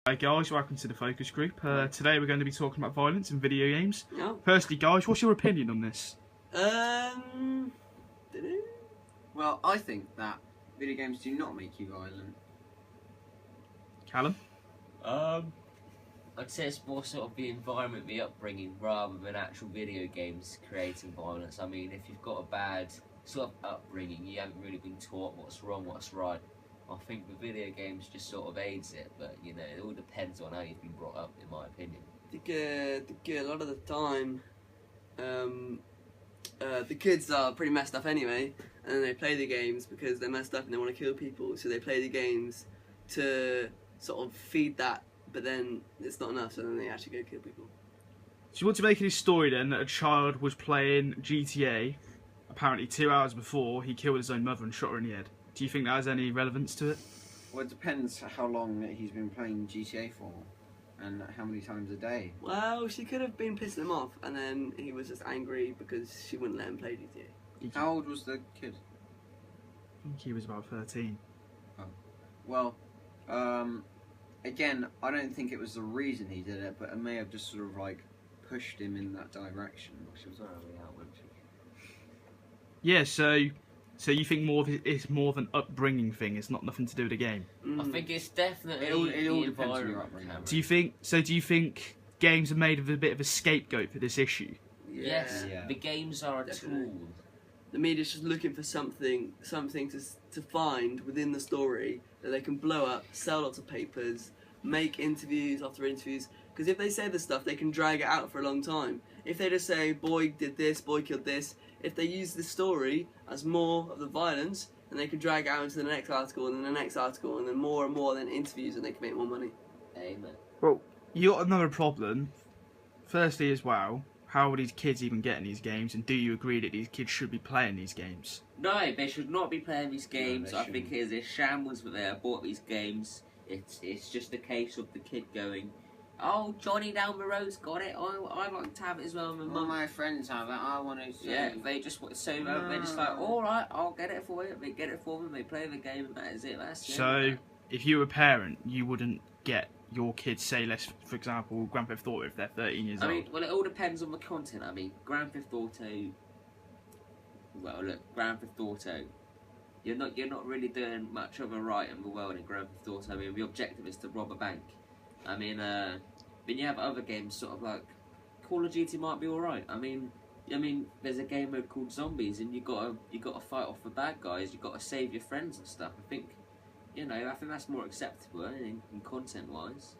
Hi guys, welcome to the Focus Group. Today we're going to be talking about violence in video games. Yeah. Firstly, guys, what's your opinion on this? Well, I think that video games do not make you violent. Callum? I'd say it's more sort of the environment, the upbringing, rather than actual video games creating violence. I mean, if you've got a bad sort of upbringing, you haven't really been taught what's wrong, what's right. I think the video games just sort of aids it, but you know, it all depends on how you've been brought up, in my opinion. I think a lot of the time, the kids are pretty messed up anyway, and then they play the games because they're messed up and they want to kill people. So they play the games to sort of feed that, but then it's not enough. So then they actually go kill people. So you want to make this story then that a child was playing GTA, apparently 2 hours before he killed his own mother and shot her in the head. Do you think that has any relevance to it? Well, it depends how long he's been playing GTA for and how many times a day. Well, she could have been pissing him off, and then he was just angry because she wouldn't let him play GTA. How old was the kid? I think he was about 13. Oh. Well, again, I don't think it was the reason he did it, but it may have just sort of like pushed him in that direction. Which was really outlandish. Yeah, so you think it's more of an upbringing thing, it's not nothing to do with the game? I think it's definitely It all the depends on your environment. upbringing. Cameron. Do you think games are made of a bit of a scapegoat for this issue? Yes, Yeah. the games are a Definitely. tool. The media's just looking for something to find within the story that they can blow up, sell lots of papers, make interviews after interviews. Because if they say this stuff, they can drag it out for a long time. If they just say, boy did this, boy killed this, if they use this story as more of the violence, then they can drag it out into the next article and then the next article and then more and more, then interviews, and they can make more money. Amen. Well, you got another problem. Firstly as well, how are these kids even getting these games, and do you agree that these kids should be playing these games? No, they should not be playing these games. they I think shouldn't. it is a shambles that they have bought these games. It's just a case of the kid going, oh, Johnny down the road's got it. I like to have it as well. And All my friends have it. I want to. yeah, they just they're just like, all right, I'll get it for you. They get it for them. They play the game, and that is it. That's So, if you were a parent, you wouldn't get your kids, say, for example, Grand Theft Auto if they're 13 years I old. mean, well, it all depends on the content. I mean, Grand Theft Auto. Well, look, Grand Theft Auto. You're not really doing much of a right in the world in Grand Theft Auto. I mean, the objective is to rob a bank. I mean, then you have other games, sort of like Call of Duty might be all right. I mean, there's a game mode called Zombies, and you gotta fight off the bad guys. You gotta save your friends and stuff. I think that's more acceptable in content wise.